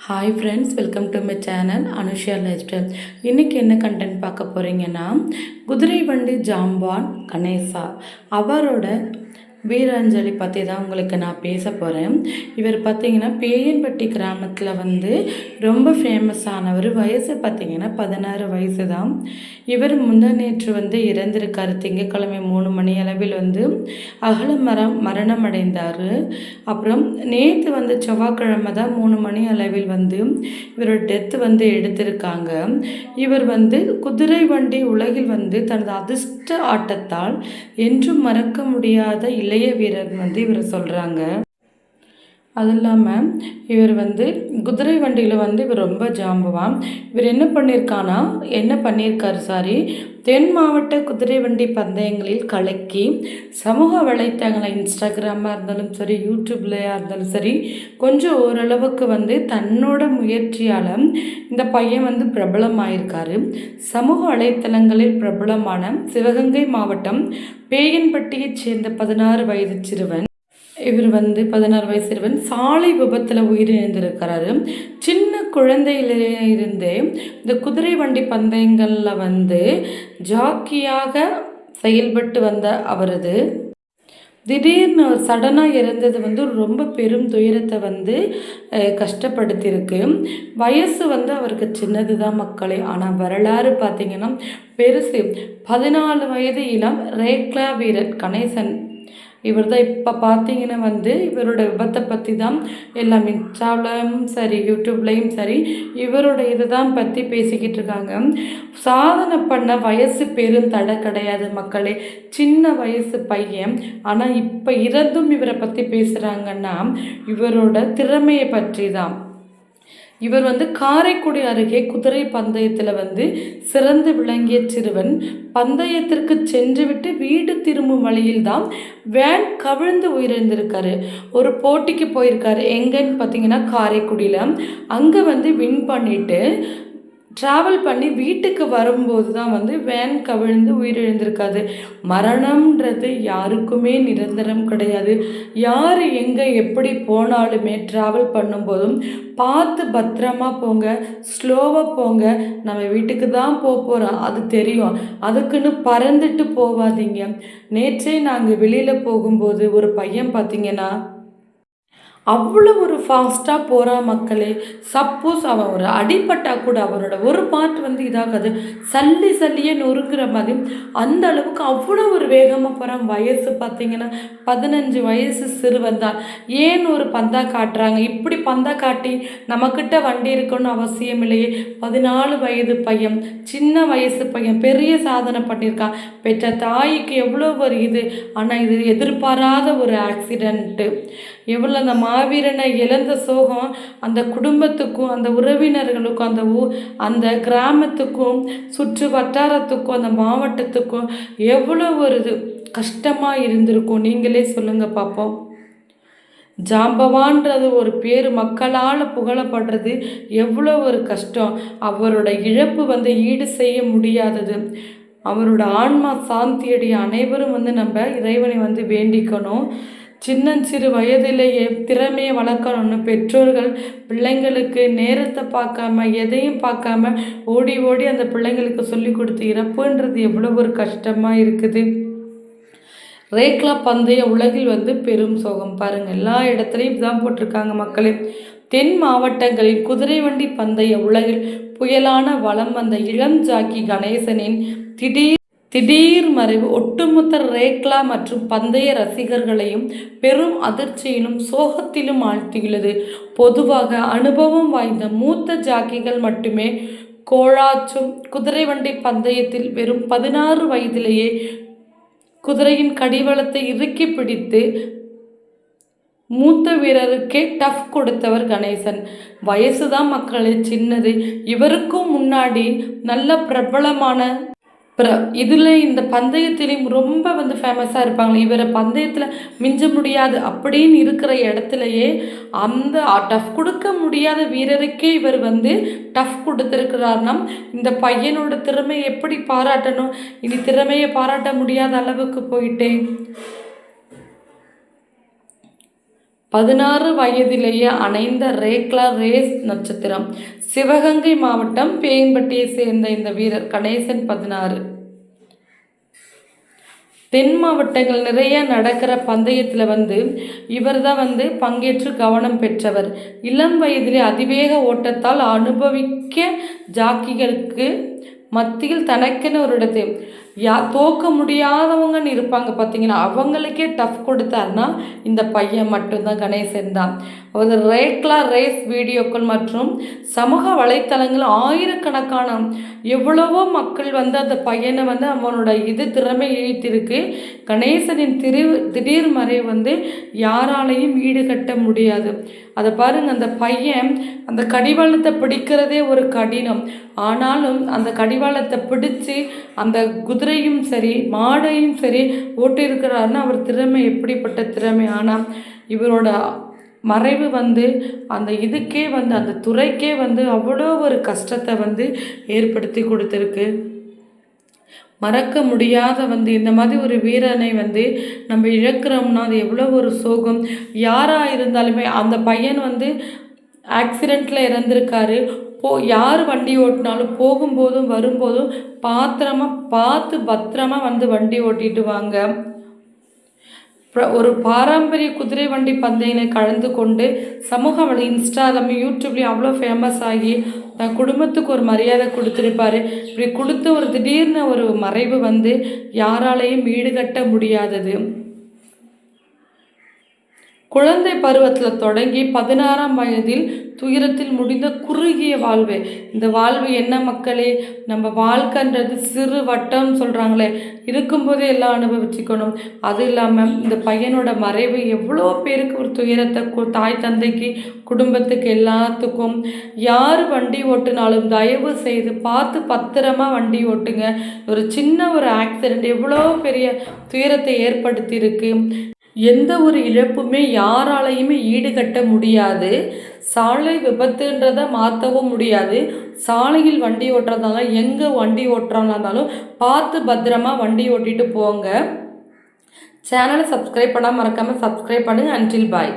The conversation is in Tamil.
Hi friends, welcome to my channel Anushiya life style. இன்றைக்கி என்ன கண்டென்ட் பார்க்க போகிறீங்கன்னா, குதிரை வண்டி ஜாம்பான் கணேசா அவரோட வீராஞ்சலி பற்றி தான் உங்களுக்கு நான் பேச போகிறேன். இவர் பார்த்திங்கன்னா பேயன்பட்டி கிராமத்தில் ரொம்ப ஃபேமஸ் ஆனவர். வயசு பார்த்திங்கன்னா 16 வயசு தான். இவர் முந்தநேற்று இறந்திருக்கார். திங்கட்கிழமை 3 மணி அளவில் அகல மரணம் அடைந்தார். அப்புறம் நேற்று செவ்வாய்க்கிழமை தான் 3 மணி அளவில் இவரோட டெத்து எடுத்திருக்காங்க. இவர் குதிரை வண்டி உலகில் தனது அதிர்ஷ்ட ஆட்டத்தால் என்றும் மறக்க முடியாத இளைய வீரர் இவர் சொல்கிறாங்க. அது இல்லாமல் இவர் குதிரை வண்டியில் இவர் ரொம்ப ஜாம்புவான். இவர் என்ன பண்ணியிருக்காரு தென் மாவட்ட குதிரை வண்டி பந்தயங்களில் கலக்கி சமூக வலைத்தளங்களை இன்ஸ்டாகிராமாக இருந்தாலும் சரி, யூடியூப்லையாக இருந்தாலும் சரி, கொஞ்சம் ஓரளவுக்கு தன்னோட முயற்சியால் இந்த பையன் பிரபலமாயிருக்காரு. சமூக வலைத்தளங்களில் பிரபலமான சிவகங்கை மாவட்டம் பேயன்பட்டியைச் சேர்ந்த 16 வயது சிறுவன். இவர் 16 வயசு சிறுவன் சாலை விபத்தில் உயிரிழந்திருக்கிறாரு. சின்ன குழந்தையிலிருந்தே இந்த குதிரை வண்டி பந்தயங்களில் ஜாக்கியாக செயல்பட்டு வந்த அவரது திடீர்னு சடனாக இறந்தது ரொம்ப பெரும் துயரத்தை கஷ்டப்படுத்தியிருக்கு. வயசு அவருக்கு சின்னது தான் மக்களே, ஆனால் வரலாறு பார்த்திங்கன்னா பெருசு. 14 வயது இளம் ரேக்லா வீரர் கணேசன் இவர் தான் இப்போ பார்த்தீங்கன்னா இவரோட விபத்தை பற்றி தான் எல்லாம் இன்ஸ்டாவிலும் சரி, யூடியூப்லேயும் சரி, இவரோட இதை தான் பற்றி பேசிக்கிட்டு இருக்காங்க. சாதனை பண்ண வயசு பெரும் தடை கிடையாது மக்களே, சின்ன வயசு பையன். ஆனால் இப்போ இறந்தும் இவரை பற்றி பேசுகிறாங்கன்னா இவரோட திறமையை பற்றி தான். இவர் காரைக்குடி அருகே குதிரை பந்தயத்தில் சிறந்து விளங்கிய சிறுவன். பந்தயத்திற்கு சென்றுவிட்டு வீடு திரும்பும் வழியில் தான் வேன் கவிழ்ந்து உயிரிழந்திருக்காரு. ஒரு போட்டிக்கு போயிருக்காரு. எங்கன்னு பார்த்தீங்கன்னா காரைக்குடியில். அங்கே வின் பண்ணிட்டு ட்ராவல் பண்ணி வீட்டுக்கு வரும்போது தான் வேன் கவிழ்ந்து உயிரிழந்திருக்காது. மரணம்ன்றது யாருக்குமே நிரந்தரம் கிடையாது. யார் எங்கே எப்படி போனாலுமே ட்ராவல் பண்ணும்போதும் பார்த்து பத்திரமா போங்க, ஸ்லோவாக போங்க. நம்ம வீட்டுக்கு தான் போகிறோம், அது தெரியும். அதுக்குன்னு பறந்துட்டு போகாதீங்க. நேற்றே நாங்கள் வெளியில் போகும்போது ஒரு பையன் பார்த்திங்கன்னா அவ்வளோ ஒரு ஃபாஸ்ட்டாக போகிறான் மக்களே. சப்போஸ் அவன் ஒரு அடிப்பட்டால் கூட அவரோட ஒரு பார்ட் இதாகாது, சல்லியே நொறுங்குற மாதிரி அந்த அளவுக்கு அவ்வளோ ஒரு வேகமாக போகிறான். வயசு பார்த்திங்கன்னா 15 வயசு சிறுவன் தான். ஏன் ஒரு பந்தா காட்டுறாங்க? இப்படி பந்தா காட்டி நம்மக்கிட்ட வண்டி இருக்கணும்னு அவசியம் இல்லையே. 14 வயது பையன், சின்ன வயசு பையன், பெரிய சாதனை பண்ணியிருக்கான். பெற்ற தாய்க்கு எவ்வளோ ஒரு இது. ஆனால் இது எதிர்பாராத ஒரு ஆக்சிடெண்ட்டு. எவ்வளோ அந்த மாவீரனை இழந்த சோகம் அந்த குடும்பத்துக்கும், அந்த உறவினர்களுக்கும், அந்த கிராமத்துக்கும், சுற்று வட்டாரத்துக்கும், அந்த மாவட்டத்துக்கும் எவ்வளோ ஒரு கஷ்டமாக இருந்திருக்கும். நீங்களே சொல்லுங்கள் பார்ப்போம். ஜாம்பவான்றது ஒரு பேர் மக்களால் புகழப்படுறது எவ்வளோ ஒரு கஷ்டம். அவரோட இழப்பு ஈடு செய்ய முடியாதது. அவரோட ஆன்மா சாந்தியடைய அனைவரும் நம்ம இறைவனை வேண்டிக்கணும். சின்னஞ்சிறு வயதிலேயே திறமையை வளர்க்கணும்னு பெற்றோர்கள் பிள்ளைங்களுக்கு நேரத்தை பார்க்காம, எதையும் பார்க்காம ஓடி அந்த பிள்ளைங்களுக்கு சொல்லி கொடுத்து இறப்புன்றது எவ்வளோ ஒரு கஷ்டமாக இருக்குது. ரேக்லா பந்தய உலகில் பெரும் சோகம் பாருங்கள். எல்லா இடத்துலையும் தான் போட்டிருக்காங்க மக்களே. தென் மாவட்டங்களில் குதிரை வண்டி பந்தய உலகில் புயலான வலம் வந்த இளம் ஜாக்கி கணேசனின் திடீர் மறைவு ஒட்டுமொத்த ரேக்லா மற்றும் பந்தய ரசிகர்களையும் பெரும் அதிர்ச்சியிலும் சோகத்திலும் ஆழ்த்தியுள்ளது. பொதுவாக அனுபவம் வாய்ந்த மூத்த ஜாக்கிகள் மட்டுமே கோளாச்சும் குதிரை வண்டி பந்தயத்தில் வெறும் 16 வயதிலேயே குதிரையின் கடிவளத்தை இறுக்கி பிடித்து மூத்த வீரருக்கே டஃப் கொடுத்தவர் கணேசன். வயசு தான் மக்களே சின்னது. இவருக்கும் முன்னாடி நல்ல பிரபலமான இதில் இந்த பந்தயத்திலையும் ரொம்ப ஃபேமஸாக இருப்பாங்க. இவரை பந்தயத்தில் மிஞ்ச முடியாது அப்படின்னு இருக்கிற இடத்துலையே அந்த டஃப் கொடுக்க முடியாத வீரருக்கே இவர் டஃப் கொடுத்துருக்கிறார்னா இந்த பையனோட திறமை எப்படி பாராட்டணும்? இனி திறமையை பாராட்ட முடியாத அளவுக்கு போயிட்டே 16 வயதிலேயே அணைந்த ரேக்லா ரேஸ் நட்சத்திரம். சிவகங்கை மாவட்டம் பேயன்பட்டியை சேர்ந்த இந்த வீரர் கணேசன் 16. தென் மாவட்டங்கள் நிறைய நடக்கிற பந்தயத்தில் இவர் தான் பங்கேற்று கவனம் பெற்றவர். இளம் வயதிலே அதிவேக ஓட்டத்தால் அனுபவிக்க ஜாக்கிகளுக்கு மத்தியில் தனக்கென ஒரு இடத்தை தோக்க முடியாதவங்கன்னு இருப்பாங்க பார்த்தீங்கன்னா, அவங்களுக்கே டஃப் கொடுத்தாருன்னா இந்த பையன் மட்டும்தான், கணேசன் தான். ஒரு ரேக்லா ரேஸ் வீடியோக்கள் மற்றும் சமூக வலைத்தளங்கள் ஆயிரக்கணக்கான எவ்வளவோ மக்கள் அந்த பையனை அவனோட திறமை ஈழ்த்திருக்கு. கணேசனின் திடீர் மறைவு யாராலையும் ஈடுகட்ட முடியாது. அதை பாருங்க, அந்த பையன் அந்த கடிவாளத்தை பிடிக்கிறதே ஒரு கடினம். ஆனாலும் அந்த கடிவாளத்தை பிடிச்சு அந்த குதிரையும் சரி மாடையும் சரி ஓட்டியிருக்கிறாருன்னா அவர் திறமை எப்படிப்பட்ட திறமை. ஆனால் இவரோட மறைவு அந்த இதுக்கே அந்த துறைக்கே அவ்வளோ ஒரு கஷ்டத்தை ஏற்படுத்தி கொடுத்துருக்கு. மறக்க முடியாத இந்த மாதிரி ஒரு வீரனை நம்ம இழக்கிறோம்னா அது எவ்வளோ ஒரு சோகம். யாராக இருந்தாலுமே அந்த பையன் ஆக்சிடெண்ட்டில் இறந்துருக்காரு. யார் வண்டி ஓட்டினாலும் போகும்போதும் வரும்போதும் பார்த்து பத்திரமா வண்டி ஓட்டிட்டு வாங்க. ஒரு பாரம்பரிய குதிரை வண்டி பந்தயினை கலந்து கொண்டு சமூக இன்ஸ்டாலையும் யூடியூப்லேயும் அவ்வளோ ஃபேமஸ் ஆகி தன் குடும்பத்துக்கு ஒரு மரியாதை கொடுத்துருப்பாரு. இப்படி கொடுத்த ஒரு திடீர்னு ஒரு மறைவு யாராலையும் ஈடுகட்ட முடியாதது. குழந்தை பருவத்தில் தொடங்கி 16ஆம் வயதில் துயரத்தில் முடிந்த குறுகிய வாழ்வு. இந்த வாழ்வு என்ன மக்களே, நம்ம வாழ்க்கைன்றது சிறு வட்டம் சொல்கிறாங்களே, இருக்கும்போதே எல்லாம் அனுபவிச்சுக்கணும். அது இல்லாமல் இந்த பையனோட மறைவு எவ்வளோ பேருக்கு ஒரு துயரத்தை, தாய் தந்தைக்கு குடும்பத்துக்கு எல்லாத்துக்கும். யார் வண்டி ஓட்டுனாலும் தயவு செய்து பார்த்து பத்திரமா வண்டி ஓட்டுங்க. ஒரு சின்ன ஒரு ஆக்சிடெண்ட் எவ்வளோ பெரிய துயரத்தை ஏற்படுத்தியிருக்கு. எந்த ஒரு இழப்புமே யாராலையுமே ஈடுகட்ட முடியாது. சாலை விபத்துன்றதை மாற்றவும் முடியாது. சாலையில் வண்டி ஓட்டுறதால எங்கே வண்டி ஓட்டுறாங்களா இருந்தாலும் பார்த்து பத்திரமா வண்டி ஓட்டிட்டு போங்க. சேனலை சப்ஸ்கிரைப் பண்ணால் மறக்காமல் சப்ஸ்கிரைப் பண்ணுங்கள். அன்டில் பாய்.